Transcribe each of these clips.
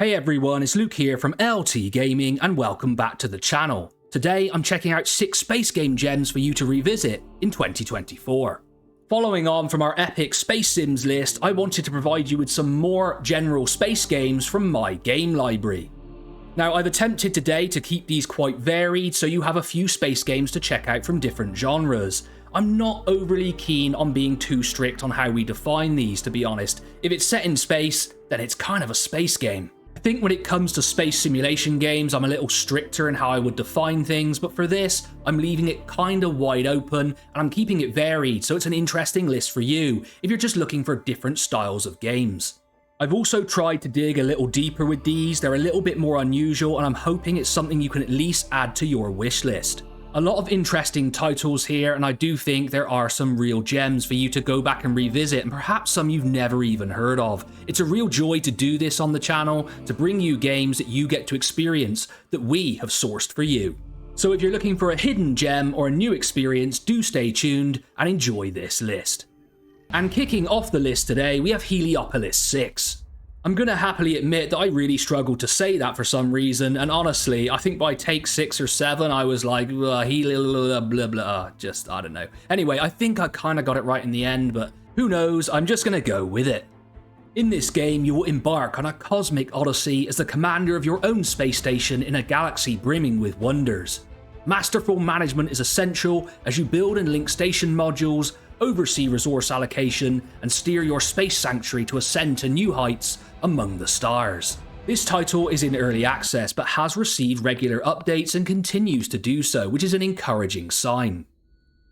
Hey everyone, it's Luke here from LT Gaming and welcome back to the channel. Today I'm checking out 6 space game gems for you to revisit in 2024. Following on from our epic space sims list, I wanted to provide you with some more general space games from my game library. Now I've attempted today to keep these quite varied so you have a few space games to check out from different genres. I'm not overly keen on being too strict on how we define these, to be honest. If it's set in space, then it's kind of a space game. I think when it comes to space simulation games, I'm a little stricter in how I would define things, but for this, I'm leaving it kinda wide open, and I'm keeping it varied, so it's an interesting list for you, if you're just looking for different styles of games. I've also tried to dig a little deeper with these, they're a little bit more unusual, and I'm hoping it's something you can at least add to your wish list. A lot of interesting titles here, and I do think there are some real gems for you to go back and revisit, and perhaps some you've never even heard of. It's a real joy to do this on the channel, to bring you games that you get to experience that we have sourced for you. So if you're looking for a hidden gem or a new experience, do stay tuned and enjoy this list. And kicking off the list today, we have Heliopolis 6. I'm gonna happily admit that I really struggled to say that for some reason, and honestly, I think by take 6 or 7, I was like, blah, blah, blah, just, I don't know. Anyway, I think I kinda got it right in the end, but who knows, I'm just gonna go with it. In this game, you will embark on a cosmic odyssey as the commander of your own space station in a galaxy brimming with wonders. Masterful management is essential as you build and link station modules, oversee resource allocation, and steer your space sanctuary to ascend to new heights among the stars. This title is in early access but has received regular updates and continues to do so, which is an encouraging sign.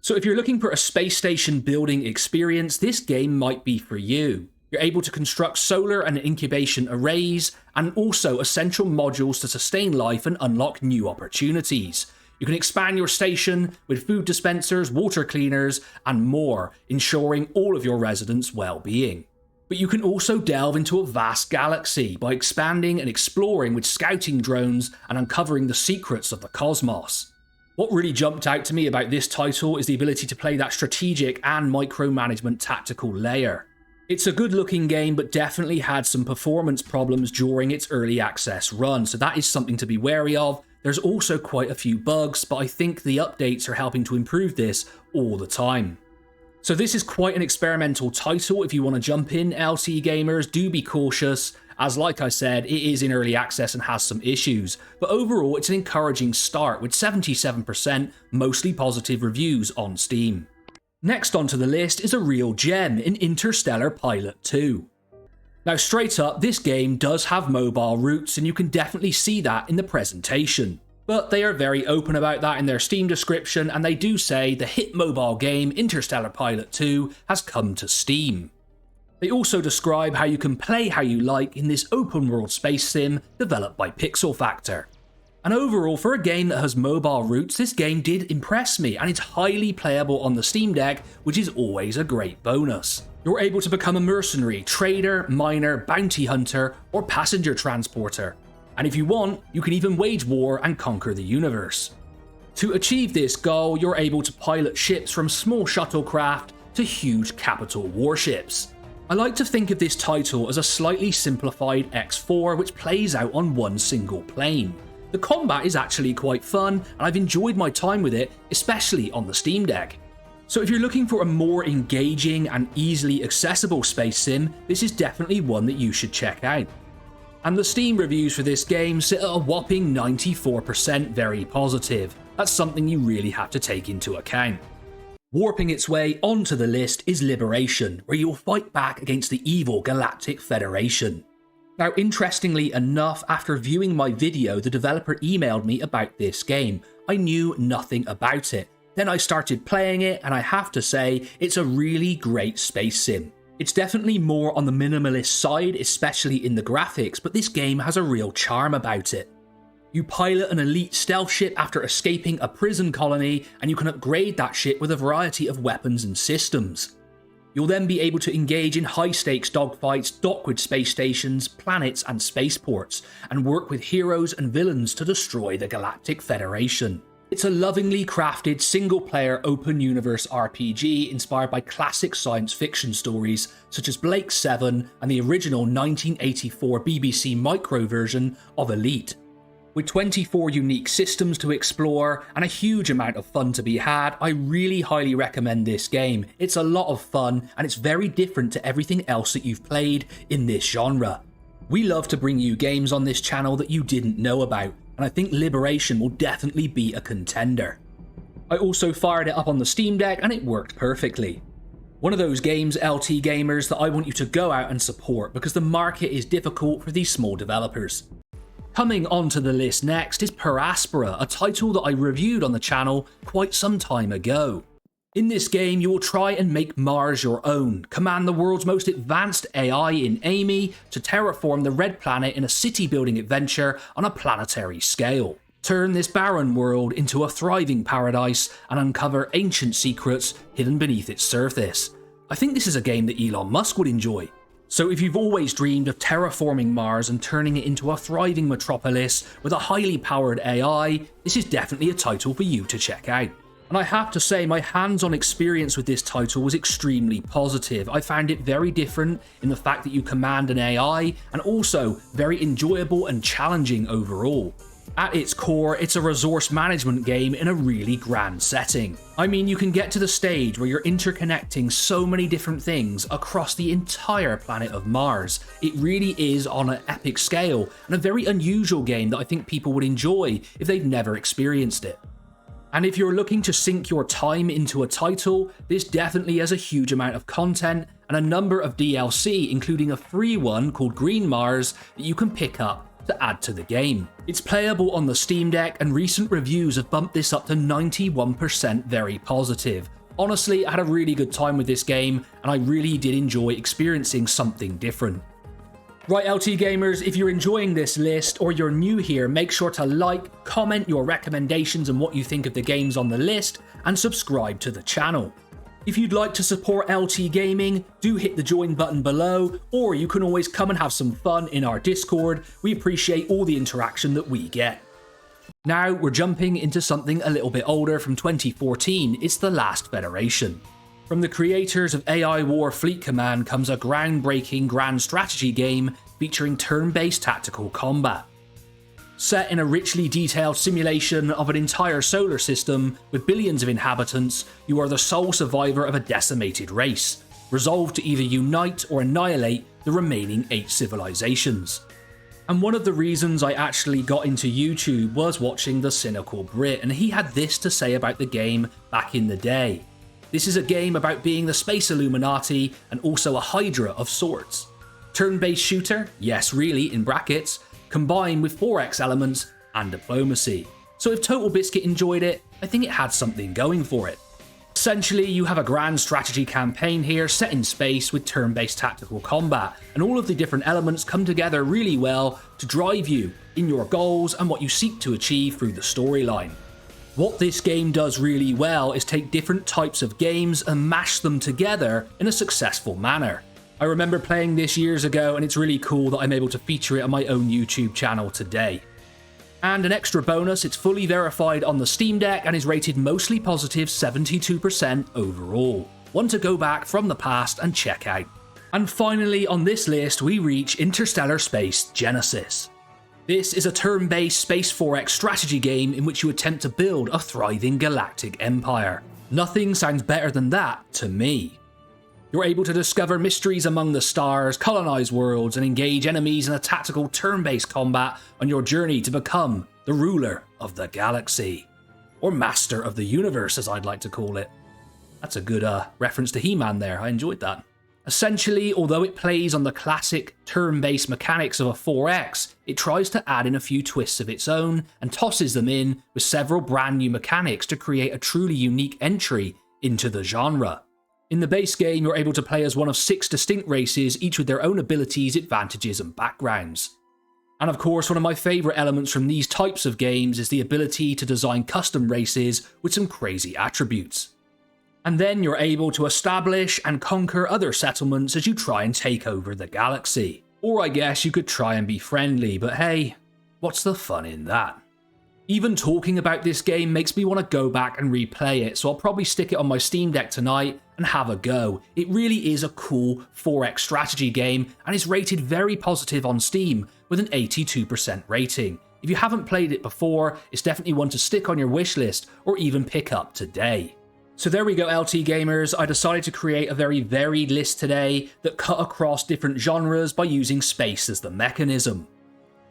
So if you're looking for a space station building experience, this game might be for you. You're able to construct solar and incubation arrays, and also essential modules to sustain life and unlock new opportunities. You can expand your station with food dispensers, water cleaners, and more, ensuring all of your residents' well-being. But you can also delve into a vast galaxy by expanding and exploring with scouting drones and uncovering the secrets of the cosmos. What really jumped out to me about this title is the ability to play that strategic and micromanagement tactical layer. It's a good-looking game, but definitely had some performance problems during its early access run, so that is something to be wary of. There's also quite a few bugs, but I think the updates are helping to improve this all the time. So this is quite an experimental title. If you want to jump in, LT gamers, do be cautious, as like I said, it is in early access and has some issues. But overall, it's an encouraging start with 77% mostly positive reviews on Steam. Next onto the list is a real gem in Interstellar Pilot 2. Now straight up, this game does have mobile roots and you can definitely see that in the presentation. But they are very open about that in their Steam description, and they do say the hit mobile game Interstellar Pilot 2 has come to Steam. They also describe how you can play how you like in this open world space sim developed by Pixel Factor. And overall, for a game that has mobile roots, this game did impress me, and it's highly playable on the Steam Deck, which is always a great bonus. You're able to become a mercenary, trader, miner, bounty hunter, or passenger transporter. And if you want, you can even wage war and conquer the universe. To achieve this goal, you're able to pilot ships from small shuttlecraft to huge capital warships. I like to think of this title as a slightly simplified X4 which plays out on one single plane. The combat is actually quite fun, and I've enjoyed my time with it, especially on the Steam Deck. So if you're looking for a more engaging and easily accessible space sim, this is definitely one that you should check out. And the Steam reviews for this game sit at a whopping 94% very positive. That's something you really have to take into account. Warping its way onto the list is Liberation, where you'll fight back against the evil Galactic Federation. Now, interestingly enough, after viewing my video, the developer emailed me about this game. I knew nothing about it. Then I started playing it, and I have to say, it's a really great space sim. It's definitely more on the minimalist side, especially in the graphics, but this game has a real charm about it. You pilot an elite stealth ship after escaping a prison colony, and you can upgrade that ship with a variety of weapons and systems. You'll then be able to engage in high-stakes dogfights, dock with space stations, planets and spaceports, and work with heroes and villains to destroy the Galactic Federation. It's a lovingly crafted single-player open-universe RPG inspired by classic science fiction stories such as Blake's 7 and the original 1984 BBC Micro version of Elite. With 24 unique systems to explore and a huge amount of fun to be had, I really highly recommend this game. It's a lot of fun and it's very different to everything else that you've played in this genre. We love to bring you games on this channel that you didn't know about, and I think Liberation will definitely be a contender. I also fired it up on the Steam Deck and it worked perfectly. One of those games, LT gamers, that I want you to go out and support because the market is difficult for these small developers. Coming onto the list next is Aspera, a title that I reviewed on the channel quite some time ago. In this game, you will try and make Mars your own, command the world's most advanced AI in Amy to terraform the Red Planet in a city-building adventure on a planetary scale. Turn this barren world into a thriving paradise and uncover ancient secrets hidden beneath its surface. I think this is a game that Elon Musk would enjoy. So if you've always dreamed of terraforming Mars and turning it into a thriving metropolis with a highly powered AI, this is definitely a title for you to check out. And I have to say, my hands-on experience with this title was extremely positive. I found it very different in the fact that you command an AI, and also very enjoyable and challenging overall. At its core, it's a resource management game in a really grand setting. I mean, you can get to the stage where you're interconnecting so many different things across the entire planet of Mars. It really is on an epic scale, and a very unusual game that I think people would enjoy if they've never experienced it. And if you're looking to sink your time into a title, this definitely has a huge amount of content and a number of DLC, including a free one called Green Mars that you can pick up to add to the game. It's playable on the Steam Deck, and recent reviews have bumped this up to 91% very positive. Honestly, I had a really good time with this game, and I really did enjoy experiencing something different. Right, LT gamers, if you're enjoying this list or you're new here, make sure to like, comment your recommendations and what you think of the games on the list, and subscribe to the channel. If you'd like to support LT Gaming, do hit the join button below, or you can always come and have some fun in our Discord. We appreciate all the interaction that we get. Now we're jumping into something a little bit older from 2014, it's The Last Federation. From the creators of AI War Fleet Command comes a groundbreaking grand strategy game featuring turn-based tactical combat. Set in a richly detailed simulation of an entire solar system with billions of inhabitants, you are the sole survivor of a decimated race, resolved to either unite or annihilate the remaining 8 civilizations. And one of the reasons I actually got into YouTube was watching The Cynical Brit, and he had this to say about the game back in the day. This is a game about being the Space Illuminati and also a Hydra of sorts. Turn-based shooter, yes really, in brackets, combined with 4X elements and diplomacy. So if Total Biscuit enjoyed it, I think it had something going for it. Essentially, you have a grand strategy campaign here set in space with turn-based tactical combat, and all of the different elements come together really well to drive you in your goals and what you seek to achieve through the storyline. What this game does really well is take different types of games and mash them together in a successful manner. I remember playing this years ago, and it's really cool that I'm able to feature it on my own YouTube channel today. And an extra bonus, it's fully verified on the Steam Deck and is rated mostly positive 72% overall. One to go back from the past and check out. And finally on this list we reach Interstellar Space Genesis. This is a turn-based Space 4X strategy game in which you attempt to build a thriving galactic empire. Nothing sounds better than that to me. You're able to discover mysteries among the stars, colonize worlds, and engage enemies in a tactical turn-based combat on your journey to become the ruler of the galaxy. Or master of the universe, as I'd like to call it. That's a good reference to He-Man there, I enjoyed that. Essentially, although it plays on the classic turn-based mechanics of a 4X, it tries to add in a few twists of its own and tosses them in with several brand new mechanics to create a truly unique entry into the genre. In the base game, you're able to play as one of 6 distinct races, each with their own abilities, advantages, and backgrounds. And of course, one of my favourite elements from these types of games is the ability to design custom races with some crazy attributes. And then you're able to establish and conquer other settlements as you try and take over the galaxy. Or I guess you could try and be friendly, but hey, what's the fun in that? Even talking about this game makes me want to go back and replay it, so I'll probably stick it on my Steam Deck tonight and have a go. It really is a cool 4X strategy game and is rated very positive on Steam with an 82% rating. If you haven't played it before, it's definitely one to stick on your wishlist or even pick up today. So there we go, LT gamers. I decided to create a very varied list today that cut across different genres by using space as the mechanism.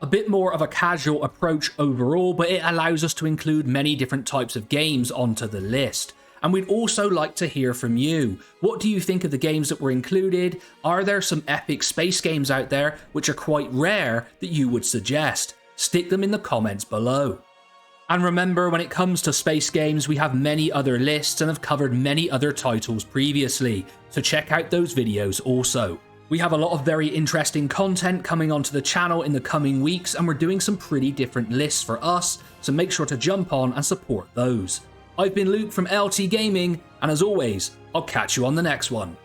A bit more of a casual approach overall, but it allows us to include many different types of games onto the list. And we'd also like to hear from you. What do you think of the games that were included? Are there some epic space games out there which are quite rare that you would suggest? Stick them in the comments below. And remember, when it comes to space games, we have many other lists and have covered many other titles previously, so check out those videos also. We have a lot of very interesting content coming onto the channel in the coming weeks, and we're doing some pretty different lists for us, so make sure to jump on and support those. I've been Luke from LT Gaming, and as always, I'll catch you on the next one.